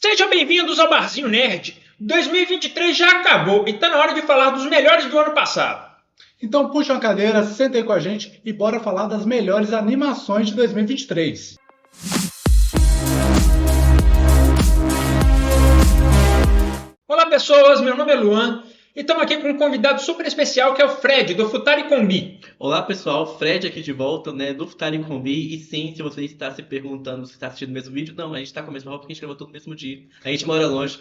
Sejam bem-vindos ao Barzinho Nerd. 2023 já acabou e tá na hora de falar dos melhores do ano passado. Então puxa uma cadeira, senta aí com a gente e bora falar das melhores animações de 2023. Olá pessoas, meu nome é Luan e estamos aqui com um convidado super especial que é o Fred, do Futari Combi. Olá pessoal, Fred aqui de volta, né, do Futari Combi. E sim, se você está se perguntando se está assistindo o mesmo vídeo, não, a gente está com a mesma roupa porque a gente gravou tudo no mesmo dia. A gente mora longe,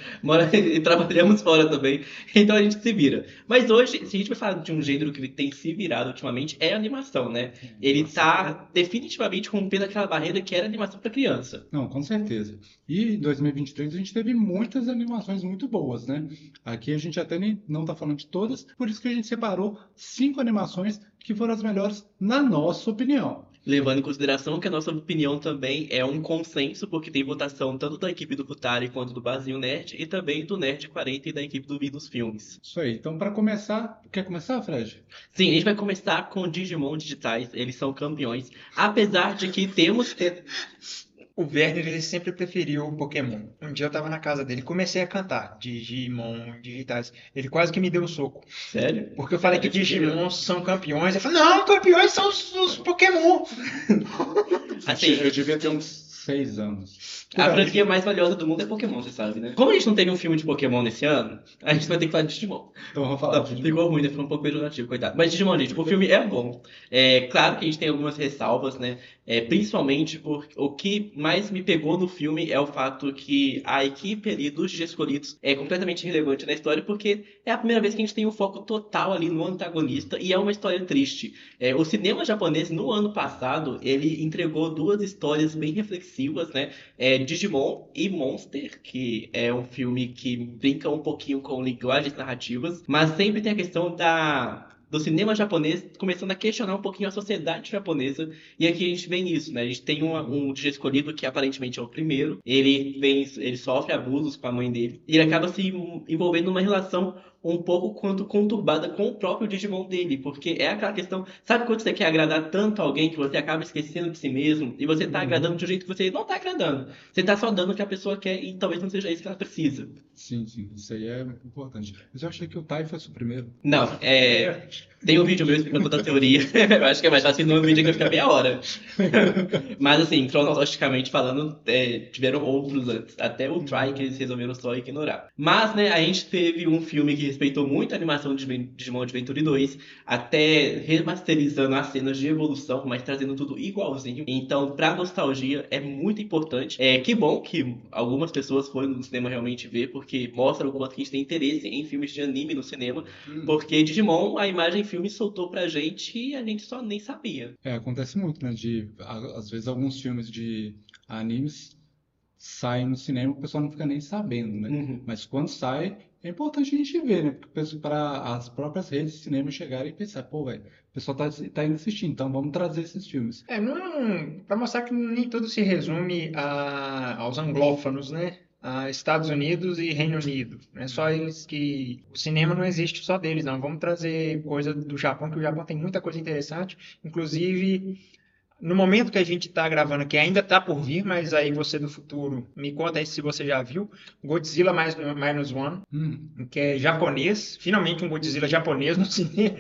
e trabalhamos fora também, então a gente se vira. Mas hoje, se a gente vai falar de um gênero que ele tem se virado ultimamente, é a animação, né? Ele está definitivamente rompendo aquela barreira que era animação para criança. Não, com certeza. E em 2023 a gente teve muitas animações muito boas, né? Aqui a gente até nem não tá falando de todas, por isso que a gente separou 5 animações que foram as melhores na nossa opinião. Levando em consideração que a nossa opinião também é um consenso, porque tem votação tanto da equipe do Futari quanto do Barzinho Nerd e também do Nerd 40 e da equipe do Vi dos Filmes. Isso aí. Então, para começar, quer começar, Fred? Sim, a gente vai começar com Digimon digitais, eles são campeões, apesar de que temos... O Werner, ele sempre preferiu o Pokémon. Um dia eu tava na casa dele, comecei a cantar Digimon, digitais. Ele quase que me deu um soco. Sério? Porque eu falei que Digimon são campeões. Ele falou, não, campeões são os Pokémon. Assim, Eu devia ter uns 6 anos. a franquia mais valiosa do mundo é Pokémon, você sabe, né? Como a gente não teve um filme de Pokémon nesse ano, a gente vai ter que falar de Digimon. Então vamos falar Não, de ficou ruim, né? Ficou um pouco pejorativo, coitado. Mas Digimon, gente, o filme é bom. É claro que a gente tem algumas ressalvas, né? Principalmente porque o que mais me pegou no filme é o fato que a equipe ali dos escolhidos é completamente irrelevante na história, porque é a primeira vez que a gente tem o foco total ali no antagonista e é uma história triste. O cinema japonês, no ano passado, ele entregou 2 histórias bem reflexivas, né? Digimon e Monster, que é um filme que brinca um pouquinho com linguagens narrativas, mas sempre tem a questão do cinema japonês começando a questionar um pouquinho a sociedade japonesa, e aqui a gente vê isso, né? A gente tem um DJ escolhido que aparentemente é o primeiro, ele sofre abusos com a mãe dele, e ele acaba se envolvendo numa relação um pouco quanto conturbada com o próprio Digimon dele, porque é aquela questão, sabe quando você quer agradar tanto alguém que você acaba esquecendo de si mesmo, e você tá agradando de um jeito que você não tá agradando, você tá só dando o que a pessoa quer e talvez não seja isso que ela precisa. Sim, isso aí é importante. Mas eu achei que o Tai fosse o primeiro. Não, tem um vídeo meu explicando toda a teoria. Eu acho que é mais fácil no vídeo que vai ficar meia hora. Mas assim, cronologicamente falando, tiveram outros antes. Até o Try que eles resolveram só ignorar. Mas, né, a gente teve um filme que respeitou muito a animação de Digimon Adventure 2, até remasterizando as cenas de evolução, mas trazendo tudo igualzinho. Então, pra nostalgia, é muito importante. Que bom que algumas pessoas foram no cinema realmente ver, porque mostra o quanto que a gente tem interesse em filmes de anime no cinema. Porque Digimon, a imagem filme soltou pra gente e a gente só nem sabia. Acontece muito, né? Às vezes alguns filmes de animes saem no cinema e o pessoal não fica nem sabendo, né? Uhum. Mas quando sai, é importante a gente ver, né? Para as próprias redes de cinema chegarem e pensar, pô, velho, o pessoal tá indo assistir, então vamos trazer esses filmes. Pra mostrar que nem tudo se resume aos anglófonos, né? A Estados Unidos e Reino Unido. Não é só eles que... O cinema não existe só deles, não. Vamos trazer coisa do Japão, que o Japão tem muita coisa interessante. Inclusive, no momento que a gente está gravando, que ainda está por vir, mas aí você do futuro, me conta aí se você já viu, Godzilla Minus One, que é japonês. Finalmente um Godzilla japonês no cinema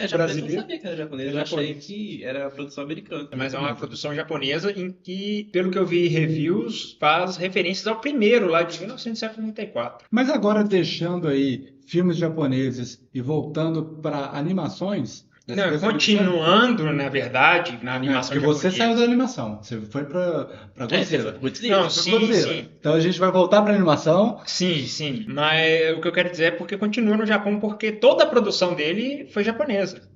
Eu não sabia que era japonês, eu achei que era produção americana. Mas é uma produção japonesa em que, pelo que eu vi reviews, faz referências ao primeiro, lá de 1974. Mas agora, deixando aí filmes japoneses e voltando para animações... Não, continuando, na verdade, na animação porque você japonesa. saiu da animação, você foi para Godzilla. Não, sim. Então a gente vai voltar para animação. Sim. Mas o que eu quero dizer é porque continua no Japão, porque toda a produção dele foi japonesa.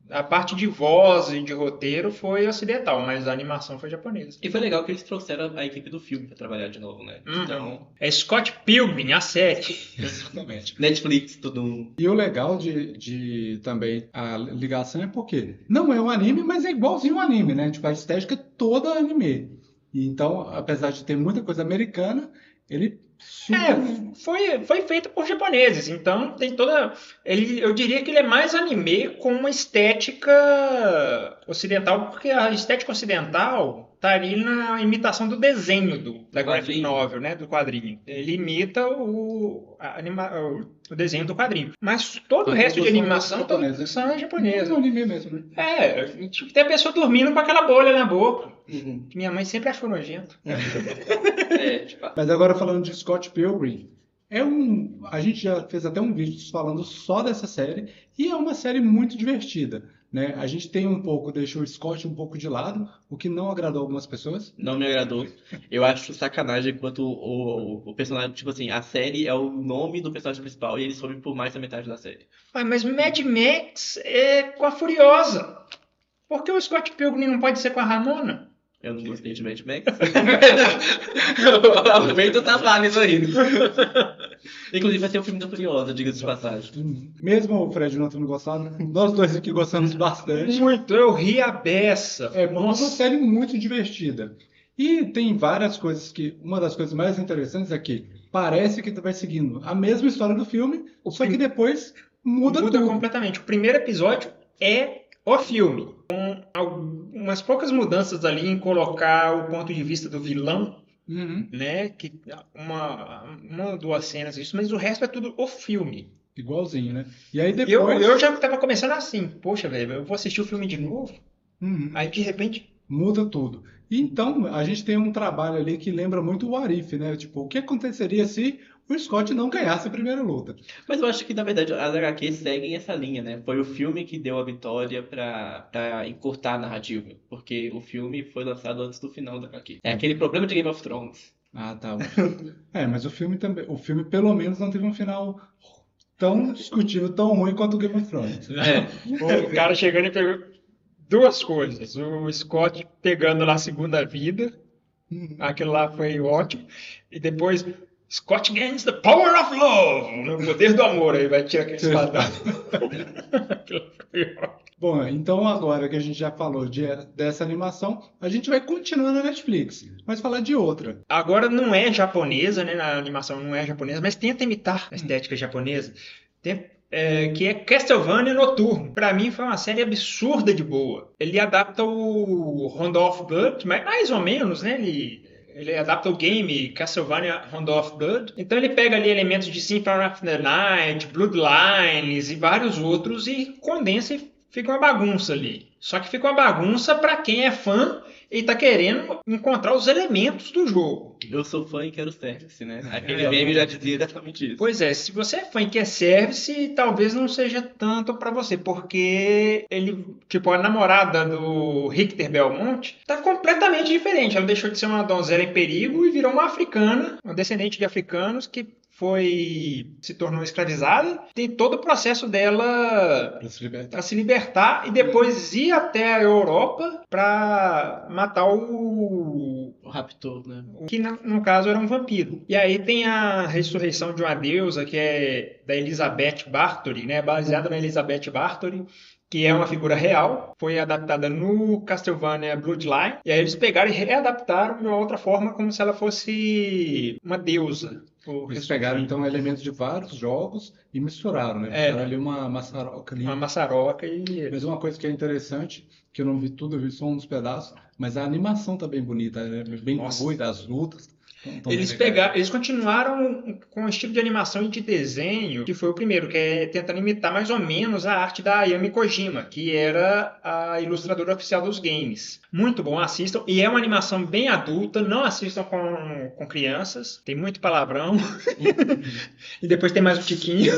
A parte de voz e de roteiro foi ocidental, mas a animação foi japonesa. E foi legal que eles trouxeram a equipe do filme pra trabalhar de novo, né? Então... É Scott Pilgrim, a série. Exatamente. Netflix, tudo... E o legal de também a ligação é porque não é um anime, mas é igualzinho um anime, né? Tipo, a estética é toda anime. E então, apesar de ter muita coisa americana, ele... Foi feito por japoneses, então tem toda... eu diria que ele é mais anime com uma estética ocidental, porque a estética ocidental tá ali na imitação do desenho da graphic Quadrinho. novel, né? Do quadrinho. Ele imita o desenho do quadrinho. Mas todo o resto de animação, toda a animação é É japonesa. um anime mesmo, né? Tipo, tem a pessoa dormindo com aquela bolha na boca. Uhum. Que minha mãe sempre achou nojento. Tipo, Mas agora falando de Scott Pilgrim, a gente já fez até um vídeo falando só dessa série e é uma série muito divertida, né? A gente tem um pouco, deixou o Scott um pouco de lado, o que não agradou algumas pessoas. não me agradou. Eu acho sacanagem enquanto o personagem, tipo assim, a série é o nome do personagem principal e ele some por mais da metade da série. Mas Mad Max é com a Furiosa. Por que o Scott Pilgrim não pode ser com a Ramona? Eu não gostei de Mad Max. O Peito tá válido ainda. Inclusive vai ter o filme da Furiosa, diga-se de passagem. Mesmo o Fred não tendo gostado, nós dois aqui gostamos bastante. Muito, eu ri a beça. É uma série muito divertida. E tem várias coisas uma das coisas mais interessantes é que parece que tu vai seguindo a mesma história do filme, só que depois muda tudo. completamente. O primeiro episódio é o filme. Com algumas poucas mudanças ali em colocar o ponto de vista do vilão, Uhum. né? Que uma ou duas cenas, isso, mas o resto é tudo o filme. Igualzinho, né? E aí depois. Eu já tava começando assim, poxa, velho, eu vou assistir o filme de novo. Uhum. Aí de repente. Muda tudo. E então, a gente tem um trabalho ali que lembra muito o What If, né? Tipo, o que aconteceria se o Scott não ganhasse a primeira luta? Mas eu acho que, na verdade, as HQs seguem essa linha, né? Foi o filme que deu a vitória pra encurtar a narrativa. Porque o filme foi lançado antes do final da HQ. É aquele problema de Game of Thrones. Ah, tá. Mas o filme também. O filme, pelo menos, não teve um final tão discutível, tão ruim quanto o Game of Thrones. O cara chegando e pegou duas coisas. O Scott pegando lá a segunda vida. Aquilo lá foi ótimo. E depois, Scott gains the power of love. O poder do amor. Aí vai tirar aquele espadão. Aquilo foi ótimo. Bom, então agora que a gente já falou dessa animação, a gente vai continuar na Netflix, mas falar de outra. Agora não é japonesa, né? A animação não é japonesa, mas tenta imitar a estética japonesa. Que é Castlevania Noturno. Pra mim foi uma série absurda de boa. Ele adapta o Rondo of Blood, mas mais ou menos, né? Ele adapta o game Castlevania Rondo of Blood. Então ele pega ali elementos de Symphony of the Night, Bloodlines e vários outros e condensa e fica uma bagunça ali. Só que fica uma bagunça pra quem é fã e tá querendo encontrar os elementos do jogo. Eu sou fã e quero service, né? Aquele meme já dizia exatamente isso. Pois é, se você é fã e quer service, talvez não seja tanto pra você, porque ele, tipo, a namorada do Richter Belmont tá completamente diferente. Ela deixou de ser uma donzela em perigo e virou uma africana, uma descendente de africanos que se tornou escravizada. Tem todo o processo dela para se libertar e depois ir até a Europa para matar o raptor, né? Que no caso era um vampiro. E aí tem a ressurreição de uma deusa que é da Elizabeth Bathory, né? Baseada na Elizabeth Bathory, que é uma figura real, foi adaptada no Castlevania Bloodline, e aí eles pegaram e readaptaram de uma outra forma, como se ela fosse uma deusa. Eles pegaram, então, elementos de vários jogos e misturaram, né? Fizeram ali uma maçaroca ali. Uma maçaroca e... Mas uma coisa que é interessante, que eu não vi tudo, eu vi só uns pedaços, mas a animação tá bem bonita, né? Bem fluida, as lutas. Eles continuaram com o estilo de animação e de desenho, que foi o primeiro, que é tentando imitar mais ou menos a arte da Ayami Kojima, que era a ilustradora oficial dos games. Muito bom, assistam. E é uma animação bem adulta, não assistam com crianças, tem muito palavrão. E depois tem mais um tiquinho.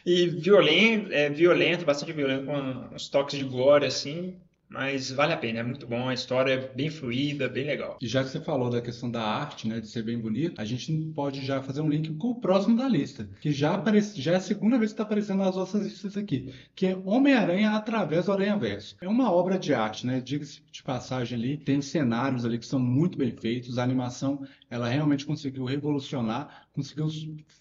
E violento, bastante violento, com uns toques de gore, assim. Mas vale a pena, é muito bom, a história é bem fluida, bem legal. E já que você falou da questão da arte, né, de ser bem bonito, a gente pode já fazer um link com o próximo da lista, que já é a segunda vez que está aparecendo nas nossas listas aqui, que é Homem-Aranha através do Aranhaverso. É uma obra de arte, né, diga-se de passagem ali, tem cenários ali que são muito bem feitos, a animação, ela realmente conseguiu revolucionar, conseguiu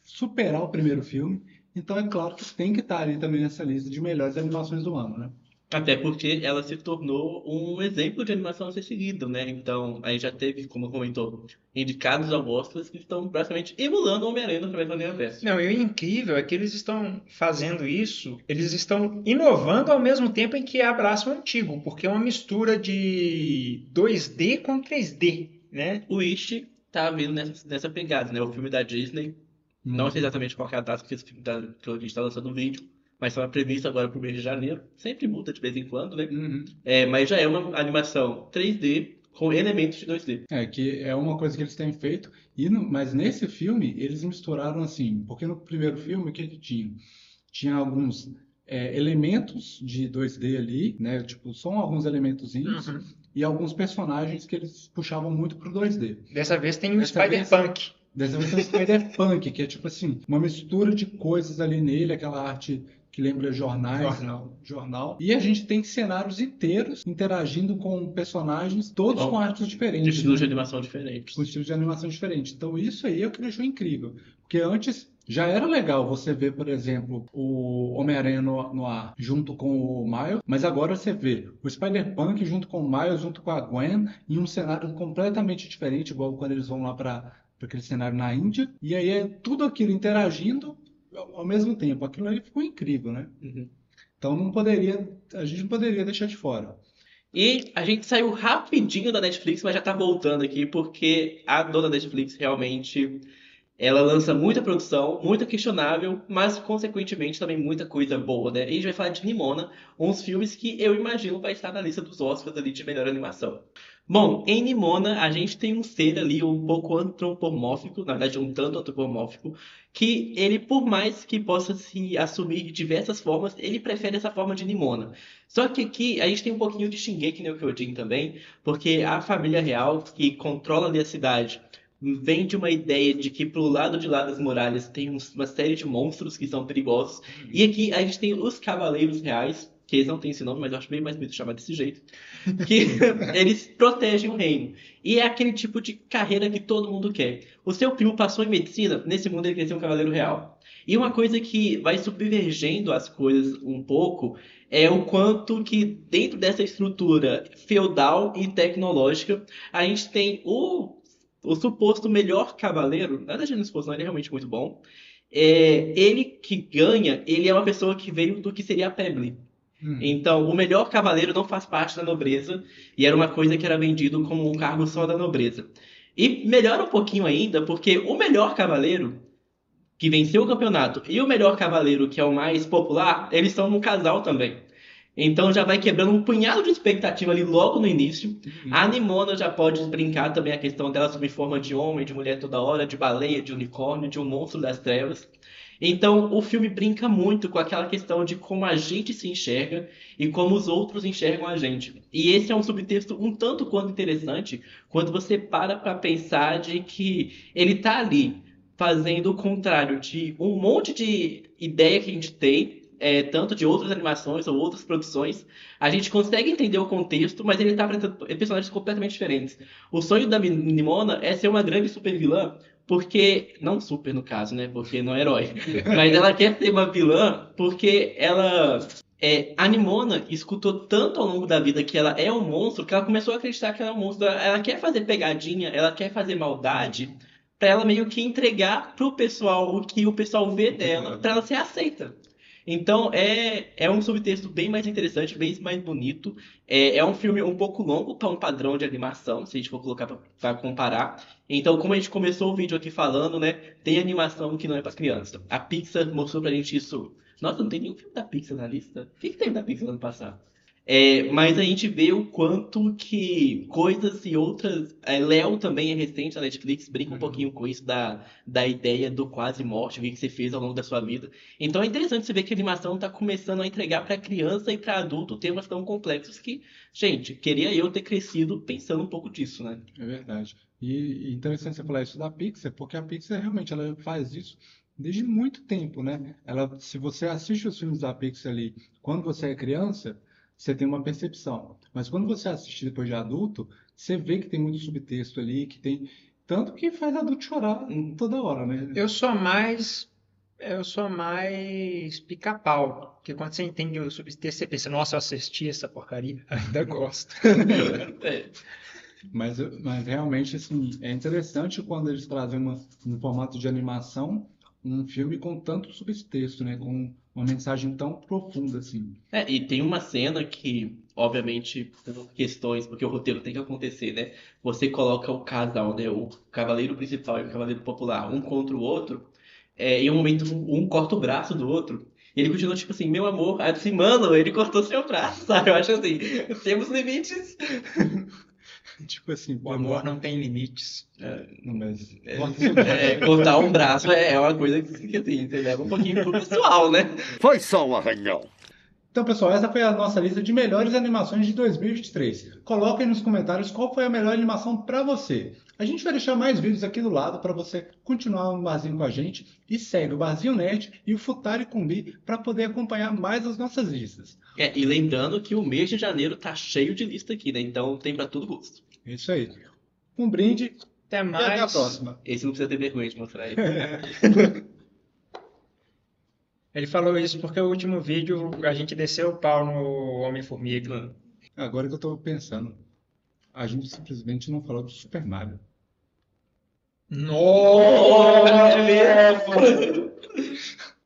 superar o primeiro filme, então é claro que tem que estar ali também nessa lista de melhores animações do ano, né? Até porque ela se tornou um exemplo de animação a ser seguido, né? Então, a gente já teve, como comentou, indicados ao Oscars que estão praticamente emulando o Homem-Aranha através do universo. Não, e o incrível é que eles estão fazendo isso, eles estão inovando ao mesmo tempo em que abraçam o antigo, porque é uma mistura de 2D com 3D, né? O Wish tá vindo nessa pegada, né? O filme da Disney. Não sei exatamente qual que é a data que esse filme que a gente está lançando o vídeo, mas estava previsto agora para o mês de janeiro. Sempre muda de vez em quando, né? Uhum. Mas já é uma animação 3D com elementos de 2D. Que é uma coisa que eles têm feito, mas nesse filme eles misturaram assim, porque no primeiro filme o que que tinha? Tinha alguns elementos de 2D ali, né? Tipo, só alguns elementozinhos Uhum. e alguns personagens que eles puxavam muito pro 2D. Dessa vez tem o Dessa vez- Spider-Punk. Dessa vez tem o Spider-Punk, que é tipo assim, uma mistura de coisas ali nele, aquela arte que lembra jornal. E a gente tem cenários inteiros interagindo com personagens, todos Bom, com artes De diferentes, estilos de né? animação diferentes. Com estilos de animação diferentes. Então isso aí é o que deixou incrível. Porque antes já era legal você ver, por exemplo, o Homem-Aranha no ar junto com o Miles, mas agora você vê o Spider-Punk junto com o Miles, junto com a Gwen, em um cenário completamente diferente, igual quando eles vão lá para aquele cenário na Índia. E aí é tudo aquilo interagindo ao mesmo tempo. Aquilo aí ficou incrível, né? Uhum. Então a gente não poderia deixar de fora. E a gente saiu rapidinho da Netflix, mas já tá voltando aqui, porque a dona Netflix realmente ela lança muita produção, muito questionável, mas consequentemente também muita coisa boa, né? E a gente vai falar de Nimona, uns filmes que eu imagino vai estar na lista dos Oscars ali de melhor animação. Bom, em Nimona a gente tem um ser ali um pouco antropomórfico, na verdade um tanto antropomórfico, que ele, por mais que possa se assumir de diversas formas, ele prefere essa forma de Nimona. Só que aqui a gente tem um pouquinho de Shingeki no Kyojin também, porque a família real que controla ali a cidade vem de uma ideia de que pro lado de lá das muralhas tem uma série de monstros que são perigosos. E aqui a gente tem os Cavaleiros Reais, que eles não têm esse nome, mas eu acho bem mais bonito chamar desse jeito, que eles protegem o reino. E é aquele tipo de carreira que todo mundo quer. O seu primo passou em medicina, nesse mundo ele quer ser um Cavaleiro Real. E uma coisa que vai subvergendo as coisas um pouco é o quanto que dentro dessa estrutura feudal e tecnológica a gente tem o suposto melhor cavaleiro, nada de suposto, não, ele é realmente muito bom. Ele que ganha, ele é uma pessoa que veio do que seria a Peble. Então, o melhor cavaleiro não faz parte da nobreza, e era uma coisa que era vendido como um cargo só da nobreza. E melhora um pouquinho ainda, porque o melhor cavaleiro que venceu o campeonato e o melhor cavaleiro, que é o mais popular, eles são um casal também. Então já vai quebrando um punhado de expectativa ali logo no início. A Nimona já pode brincar também a questão dela sob forma de homem, de mulher toda hora, de baleia, de unicórnio, de um monstro das trevas. Então o filme brinca muito com aquela questão de como a gente se enxerga e como os outros enxergam a gente. E esse é um subtexto um tanto quanto interessante quando você para pensar de que ele tá ali fazendo o contrário de um monte de ideia que a gente tem, tanto de outras animações ou outras produções, a gente consegue entender o contexto, mas ele está apresentando personagens completamente diferentes. O sonho da Nimona é ser uma grande super vilã, porque, não super no caso, né, porque não é herói, mas ela quer ser uma vilã porque a Nimona escutou tanto ao longo da vida que ela é um monstro, que ela começou a acreditar que ela é um monstro. Ela quer fazer pegadinha, ela quer fazer maldade, pra ela meio que entregar pro pessoal o que o pessoal vê dela, pra ela ser aceita. Então é um subtexto bem mais interessante, bem mais bonito. É um filme um pouco longo para um padrão de animação, se a gente for colocar para comparar. Então, como a gente começou o vídeo aqui falando, né, tem animação que não é para criança. A Pixar mostrou pra gente isso. Nossa, não tem nenhum filme da Pixar na lista. O que teve da Pixar no ano passado? Mas a gente vê o quanto que coisas e outras. Léo também é recente na Netflix, brinca um pouquinho com isso da ideia do quase morte, o que você fez ao longo da sua vida. Então é interessante você ver que a animação está começando a entregar para criança e para adulto temas tão complexos que, gente, queria eu ter crescido pensando um pouco disso, né? É verdade. E interessante você falar isso da Pixar, porque a Pixar realmente ela faz isso desde muito tempo, né? Se você assiste os filmes da Pixar ali quando você é criança, você tem uma percepção. Mas quando você assiste depois de adulto, você vê que tem muito subtexto ali, que tem tanto que faz adulto chorar toda hora, né? Eu sou mais Eu sou mais pica-pau, porque quando você entende o subtexto, você pensa, nossa, eu assisti essa porcaria, ainda gosto. É. Mas realmente, assim, é interessante quando eles trazem um formato de animação, um filme com tanto subtexto, né? Com uma mensagem tão profunda, assim. E tem uma cena que, obviamente, por questões, porque o roteiro tem que acontecer, né? Você coloca o casal, né? O cavaleiro principal e o cavaleiro popular, um contra o outro, em um momento um corta o braço do outro. E ele continua tipo assim, meu amor, aí assim, mano, ele cortou seu braço, sabe? Eu acho assim, temos limites. Tipo assim, O amor não tem limites. não, mas... Cortar um braço é uma coisa que assim, você leva um pouquinho pro pessoal, né? Foi só um arranhão. Então, pessoal, essa foi a nossa lista de melhores animações de 2023. Coloquem nos comentários qual foi a melhor animação para você. A gente vai deixar mais vídeos aqui do lado para você continuar no barzinho com a gente. E segue o Barzinho Nerd e o Futari Combi para poder acompanhar mais as nossas listas. E lembrando que o mês de janeiro tá cheio de lista aqui, né? Então tem pra todo gosto. É isso aí. Um brinde Até e até a mais. próxima. Esse não precisa ter vergonha de mostrar ele. Ele falou isso porque o último vídeo a gente desceu o pau no Homem-Formiga. Agora que eu tô pensando, a gente simplesmente não falou do Super Mario. Nossa! É mesmo?